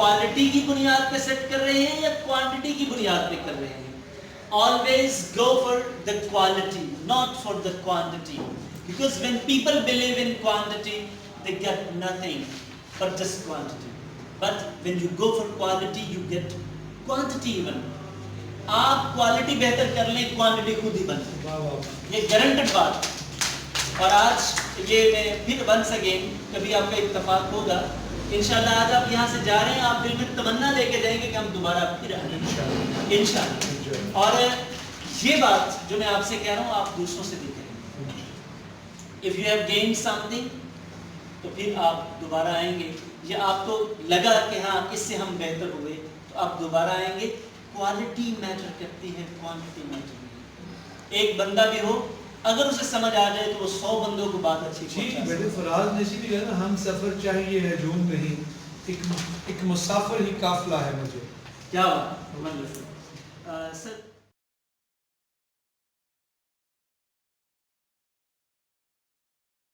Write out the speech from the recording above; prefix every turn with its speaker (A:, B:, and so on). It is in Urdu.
A: کوالٹی کی بنیاد پہ سیٹ کر رہے ہیں یا کوانٹٹی کی بنیاد پہ کر رہے ہیں؟ Always go for the quality, not for the quantity. Because when people believe in quantity, they get nothing but just quantity. But when you go for quality, you get quantity even. آپ کوالٹی بہتر کر لیں کوانٹٹی خود ہی بن جائے، یہ گارنٹڈ بات. اور آج یہ میں پھر ونس اگین کبھی آپ کا اتفاق ہوگا انشاءاللہ. آج آپ یہاں سے جا رہے ہیں، آپ دل میں تمنا لے کے جائیں گے کہ ہم دوبارہ پھر آئیں گے انشاءاللہ. اور یہ بات جو میں آپ سے کہہ رہا ہوں آپ دوسروں سے بھی کہیں. اف یو ہیو گینڈ سم تھنگ تو پھر آپ دوبارہ آئیں گے. یا آپ کو لگا کہ ہاں اس سے ہم بہتر ہوئے تو آپ دوبارہ آئیں گے. کوالٹی میٹر کرتی ہے، کوانٹٹی میٹر نہیں. ایک بندہ بھی ہو اگر اسے سمجھ آ جائے تو وہ 100 بندوں کو بات اچھی
B: جی بیٹے فراز نے اسی لیے کہا نا ہم سفر چاہیے ہجوم نہیں، ایک مسافر ہی قافلہ ہے مجھے.
A: کیا بات. سر